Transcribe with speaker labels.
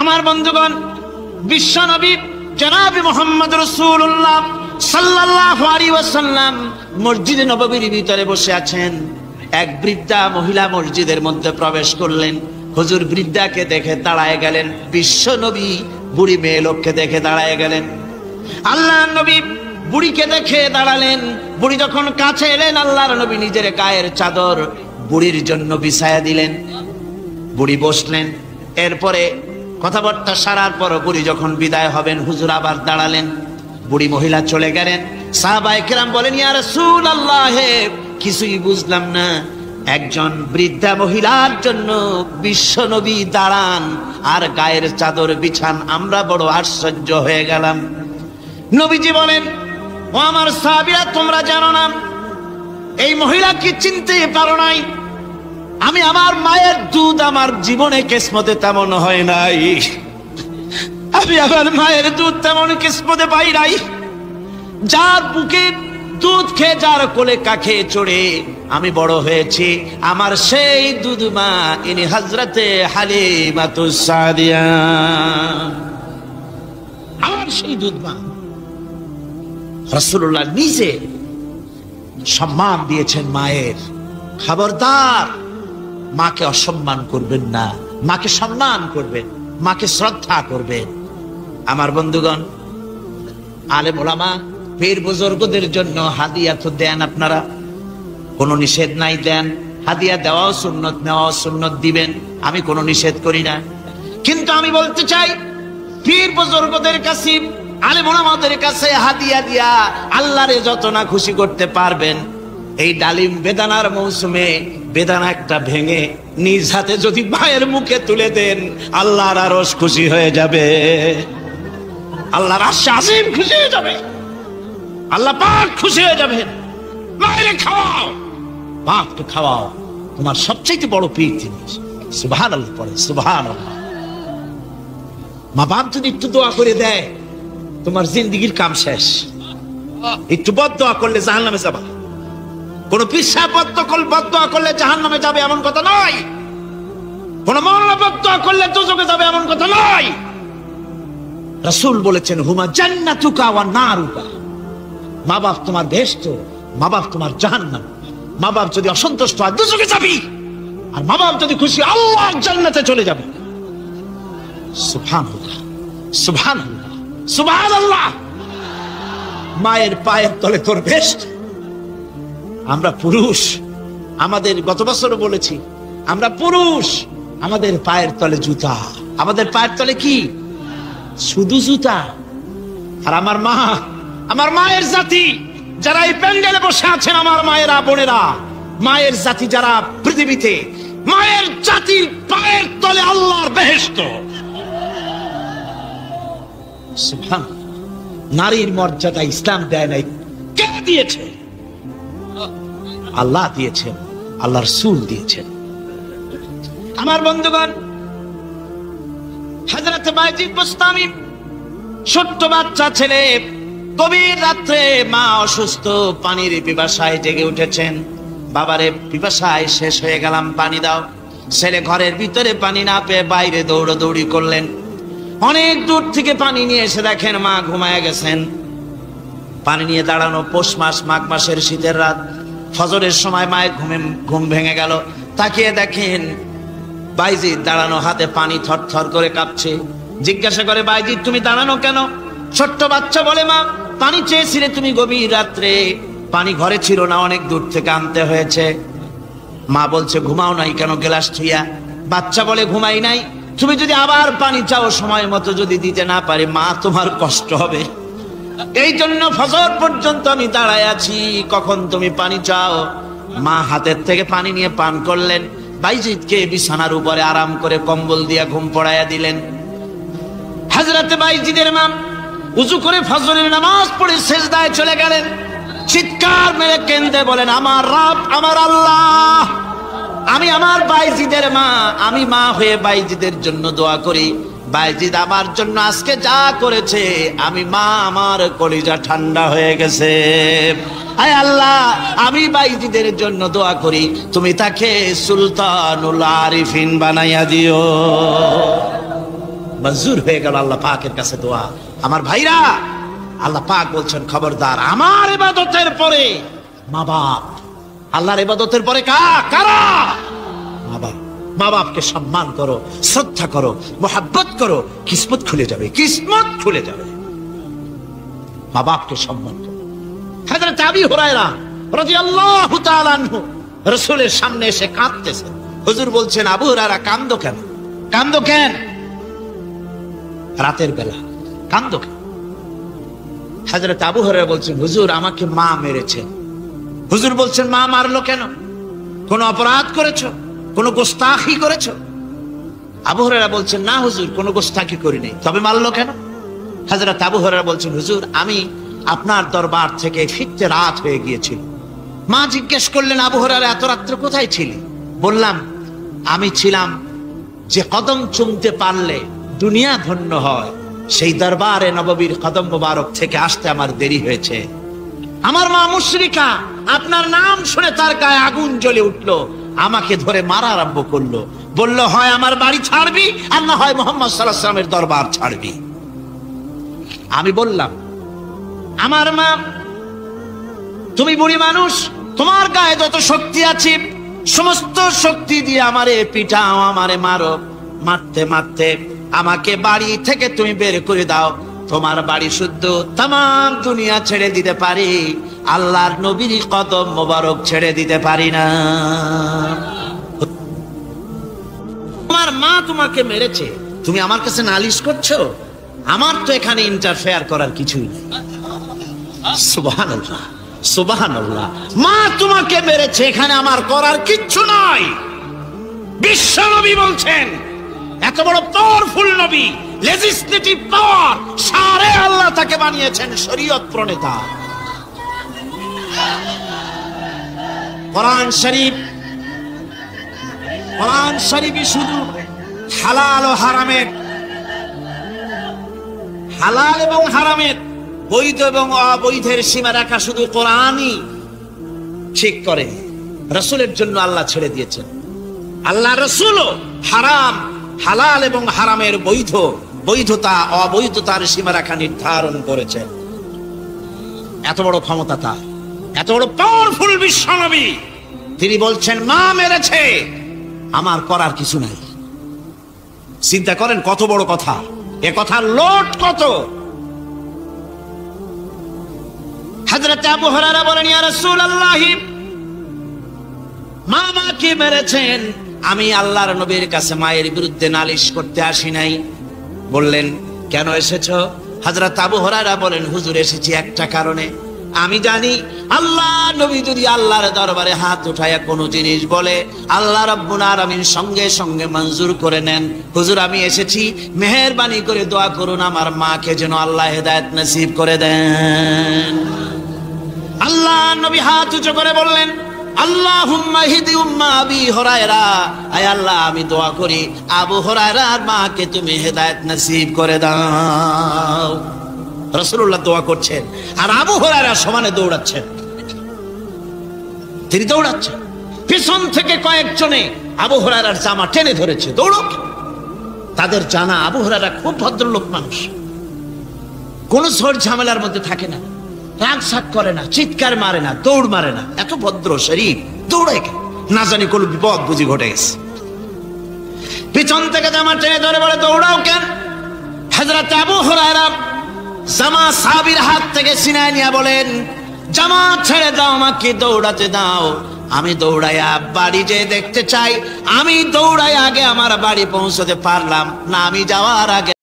Speaker 1: আমার বন্ধুগণ, বিশ্ব নবী জনাব মুহাম্মদ রাসূলুল্লাহ সাল্লাল্লাহু আলাইহি ওয়াসাল্লাম মসজিদে নববীর ভিতরে বসে আছেন। এক বৃদ্ধা মহিলা মসজিদের মধ্যে প্রবেশ করলেন। হুজুর বৃদ্ধাকে দেখে দাঁড়ায় গেলেন, বিশ্ব নবী বুড়ি মেয়ে লোককে দেখে দাঁড়ায় গেলেন। আল্লাহ নবী বুড়িকে দেখে দাঁড়ালেন। বুড়ি যখন কাছে এলেন, আল্লাহর নবী নিজের গায়ের চাদর বুড়ির জন্য বিছায়া দিলেন। বুড়ি বসলেন। এরপরে কথাবার্তা সারার পর বুড়ি যখন বিদায় হবেন, হুজুর আবার দাঁড়ালেন। বুড়ি মহিলা চলে গেলেন। সাহাবায়ে কেরাম বলেন, ইয়া রাসূলুল্লাহ, কিছুই বুঝলাম না, একজন বৃদ্ধা মহিলার জন্য বিশ্ব নবী দাঁড়ান আর গায়ের চাদর বিছান, আমরা বড় আশ্চর্য হয়ে গেলাম। নবীজি বলেন, ও আমার সাহাবীরা, তোমরা জানো না এই মহিলাকে চিনতে পারো নাই? আমি আমার মায়ের দুধ আমার জীবনে কিসমতে তেমন হয় নাই, আমি আমার মায়ের দুধ তেমন কিসমতে পাই নাই। যার বুকে দুধ খেয়ে, যার কোলে কাখে চড়ে আমি বড় হয়েছি, আমার সেই দুধ মা ইনি হযরতে হালিমাতুস সাদিয়া, আমার সেই দুধ মা। রাসূলুল্লাহ নিজে সম্মান দিয়েছেন মায়ের। খবরদার, মাকে অসম্মান করবেন না, মাকে সম্মান করবেন, মাকে শ্রদ্ধা করবেন। আমার বন্ধুগণ, আলেম ওলামা পীর বুজুর্গদের জন্য হাদিয়া তো দেন আপনারা, কোনো নিষেধ নাই, দেন। হাদিয়া দেওয়াও সুন্নত, নেওয়াও সুন্নত, দিবেন, আমি কোনো নিষেধ করি না। কিন্তু আমি বলতে চাই, পীর বুজুর্গদের কাছে, আলেম ওলামাদের কাছে হাদিয়া দিয়া আল্লাহরে যত না খুশি করতে পারবেন, এই ডালিম বেদানার মৌসুমে বেদানা একটা ভেঙে নিজ হাতে যদি মায়ের মুখে তুলে দেন, আল্লাহর আরশ খুশি হয়ে যাবে, আল্লাহর আরশ আজিম খুশি হয়ে যাবে, আল্লাহ পাক খুশি হয়ে যাবেন। মায়েরে খাওয়াও, বাপকে খাওয়াও, তোমার সবচেয়ে বড় পীর তিনি। সুবহানাল্লাহ পড়ে, সুবহানাল্লাহ। মা বাপ যদি একটু দোয়া করে দেয়, তোমার জিন্দেগির কাম শেষ। একটু বদদোয়া করলে জাহান্নামে যাবা। কোন পীর সাহেব বদদোয়া করলে জাহান্নামে যাবে এমন কথা নয়, কোন মাওলানা বদদোয়া করলে দোজখে যাবে এমন কথা নয়। রাসূল বলেছেন, হুমা জান্নাতুকা ওয়া নারুকা, মা বাপ তোমার বেহেশত, মা বাপ তোমার জাহান্নাম। মা বাপ যদি অসন্তুষ্ট হয়, দোজখে যাবি, আর মা বাপ যদি খুশি, আল্লাহর জান্নাতে চলে যাবে। সুবহানাল্লাহ, সুবহানাল্লাহ, সুবহানাল্লাহ। মায়ের পায়ের তলে তোর বেহেশত। আমরা পুরুষ, আমাদের গত বছরও বলেছি, আমরা পুরুষ, আমাদের পায়ের তলে জুতা, আমাদের পায়ের তলে কি? শুধু জুতা। আর আমার মা, আমার মায়ের জাতি যারা এই প্যান্ডেলে বসে আছেন, আমার মায়েরা, বোনেরা, মায়ের জাতি যারা পৃথিবীতে, মায়ের জাতির পায়ের তলে আল্লাহর বেহেশত। সুবহানাল্লাহ। নারীর মর্যাদা ইসলাম দেয় নাই, কে দিয়েছে? আল্লাহ দিয়েছেন, আল্লাহর রাসূল দিয়েছেন। আমার বন্ধুগণ, হযরত বাইজিদ বুস্তামি, ছোট্ট বাচ্চা ছেলে, গভীর রাত্রে মা অসুস্থ, পানির পিপাসায় জেগে উঠেছেন। বাবারে, পিপাসায় শেষ হয়ে গেলাম, পানি দাও। ছেলে ঘরের ভিতরে পানি না পেয়ে বাইরে দৌড়াদৌড়ি করলেন। অনেক দূর থেকে পানি নিয়ে এসে দেখেন মা ঘুমায় গেছেন। পানি নিয়ে দাঁড়ানো, পৌষ মাস, মাঘ মাসের শীতের রাত, ফজরের সময় মায়ের ঘুম ভেঙে গেল। তাকিয়ে দেখেন বাইজিদ দাঁড়ানো, হাতে পানি থরথর করে কাঁপছে। জিজ্ঞাসা করে, বাইজিদ তুমি দাঁড়ানো কেন? ছোট্ট বাচ্চা বলে, মা পানি চেয়েছিলে তুমি গভীর রাত্রে, পানি ঘরে ছিল না, অনেক দূর থেকে আনতে হয়েছে। মা বলছে, ঘুমাও নাই কেন গ্লাস ছুঁয়া? বাচ্চা বলে, ঘুমাই নাই, তুমি যদি আবার পানি চাও, সময় মতো যদি দিতে না পারে, মা তোমার কষ্ট হবে, এই জন্য ফজর পর্যন্ত আমি দাঁড়ায় আছি, কখন তুমি পানি চাও। মা হাতের থেকে পানি নিয়ে পান করলেন। বাইজিদকে বিছানার উপরে আরাম করে কম্বল দিয়ে ঘুম পড়াইয়া দিলেন। হযরত বাইজিদের মা উযু করে ফজরের নামাজ পড়ে সিজদায় চলে গেলেন। চিৎকার মেরে কেঁদে বলেন, আমার রব, আমার আল্লাহ, আমি আমার বাইজিদের মা, আমি মা হয়ে বাইজিদের জন্য দোয়া করি। বাইজিদ আমার জন্য আজকে যা করেছে, আমি মা, আমার কলিজা ঠান্ডা হয়ে গেছে। আয় আল্লাহ, আমি বাইজিদের জন্য দোয়া করি, তুমি তাকে সুলতানুল আরিফিন বানাইয়া দিও। মঞ্জুর হয়ে গেল আল্লাহ পাকের কাছে দোয়া। আমার ভাইরা, আল্লাহ পাক বলছেন খবরদার আমার ইবাদতের পরে মা বাপ, আল্লাহর ইবাদতের পরে কারা? মা বাপ। মা বাপকে সম্মান করো, শ্রদ্ধা করো, মোহাব্বত করো, কিসমত খুলে যাবে, কিসমত খুলে যাবে। মা বাপকে সম্মান করো। হযরত আবু হুরায়রা রাদিয়াল্লাহু তাআলা আনহু রাসূলের সামনে এসে কাঁদতেছেন। হুজুর বলছেন, আবু হুরায়রা কান্দো কেন? কান্দো কেন? রাতের বেলা কান্দো কেন? হযরত আবু হুরায়রা বলছেন, হুজুর আমাকে মা মেরেছে। হুজুর বলছেন, মা মারলো কেন? কোন অপরাধ করেছো? কোন গোস্তাখি করেছো? আবু হুরায়রা বলছেন, না হুজুর, কোন গোস্তাখি করিনি, তবে মারলো কেন? হযরত আবু হুরায়রা বলছেন, হুজুর আমি আপনার দরবার থেকে ফিরতে রাত হয়ে গিয়েছিল। মা জিজ্ঞেস করলেন, আবু হুরায়রা এত রাত্রে কোথায় ছিলি? বললাম, আমি ছিলাম যে কদম চুমতে পারলে দুনিয়া ধন্য হয়, সেই দরবারে নববীর কদম মোবারক থেকে আসতে আমার দেরি হয়েছে। আমার মা মুশরিকা, আপনার নাম শুনে তার গায়ে আগুন জ্বলে উঠলো, আমাকে ধরে মারা আরম্ভ করলো। বলল, হয় আমার বাড়ি ছাড়বি আর না হয় মুহাম্মদ সাল্লাল্লাহু আলাইহি ওয়াসাল্লামের দরবার ছাড়বি। আমি বললাম, আমার মা, তুমি বুড়ি মানুষ, তোমার গায়ে যত শক্তি আছে সমস্ত শক্তি দিয়ে আমারে পিটাও, আমারে মারো। মারতে মারতে আমাকে বাড়ি থেকে তুমি বের করে দাও। তোমার বাড়ি শুদ্ধ তামাম দুনিয়া ছেড়ে দিতে পারি, আল্লাহর নবীর কদম মোবারক ছেড়ে দিতে পারি না। তোমার মা তোমাকে মেরেছে, তুমি আমার কাছে নালিশ করছো? আমার তো এখানে ইন্টারফেয়ার করার কিছুই নেই। সুবহানাল্লাহ, সুবহানাল্লাহ। মা তোমাকে মেরেছে, এখানে আমার করার কিচ্ছু নাই। বিশ্ব নবী বলছেন, এত বড় পাওয়ারফুল নবী, লেজিসলেটিভ পাওয়ার, সারে আল্লাহ তাকে বানিয়েছেন শরীয়ত প্রণেতা। কোরআন শরীফ, কোরআন শরীফই শুধু হালাল ও হারামের, হালাল এবং হারামের, বৈধ এবং অবৈধের সীমা রেখা শুধু কোরআনই ঠিক করে। রাসূলের জন্য আল্লাহ ছেড়ে দিয়েছেন। আল্লাহ রাসূলও হারাম, হালাল এবং হারামের বৈধ, বৈধতা অবৈধতার সীমারেখা নির্ধারণ করেছেন। এত বড় ক্ষমতা তার, এত বড় পাওয়ারফুল বিশ্বনবী, তিনি বলছেন মা মেরেছে, আমার করার কিছু নাই। চিন্তা করেন কত বড় কথা, এ কথার লোট কত। হযরত আবু হুরায়রা বলেন, ইয়া রাসূলুল্লাহ, মা মাকে মেরেছেন, আমি আল্লাহর নবীর কাছে মায়ের বিরুদ্ধে নালিশ করতে আসি নাই। বললেন, কেন এসেছো? হযরত আবু হুরায়রা বলেন, হুজুর এসেছি একটা কারণে। আমি জানি আল্লাহ নবী যদি আল্লাহর দরবারে হাত উঠায়া কোনো জিনিস বলে, আল্লাহ রাব্বুল আলামিন সঙ্গে সঙ্গে মঞ্জুর করে নেন। হুজুর আমি এসেছি, মেহেরবানি করে দোয়া করুন আমার মাকে যেন আল্লাহ হেদায়েত নসিব করে দেন। আল্লাহ নবী হাত উঁচু করে বললেন, আল্লাহুম্মা হিদি উম্মা আবি হুরায়রা, আয় আল্লাহ আমি দোয়া করি আবু হুরায়রার মাকে তুমি হেদায়েত নসিব করে দাও। রাসূলুল্লাহ দোয়া করছেন আর আবু হুরায়রা সমানে দৌড়াচ্ছেন। তিনি দৌড়াচ্ছেন, পিছন থেকে কয়েকজনে আবু হুরায়রার জামা টেনে ধরেছে, দৌড়ক। তাদের জানা আবু হুরায়রা খুব ভদ্রলোক মানুষ, কোন ঝড় ঝামেলার মধ্যে থাকে না, রাগ সাগ করে না, চিৎকার মারে না, দৌড় মারে না, এত ভদ্র শরীর, দৌড়ায় কেন? না জানি কোন বিপদ বুঝি ঘটে গেছে। পিছন থেকে জামা টেনে ধরে বলে, দৌড়াও কেন? হযরত আবু হুরায়রা জামা সাহাবীর হাত থেকে ছিনায় নিয়ে বলেন, জামা ছেড়ে দাও, আমাকে দৌড়াতে দাও। আমি দৌড়াইয়া বাড়ি যেয়ে দেখতে চাই, আমি দৌড়াই আগে আমার বাড়ি পৌঁছতে পারলাম না, আমি যাওয়ার আগে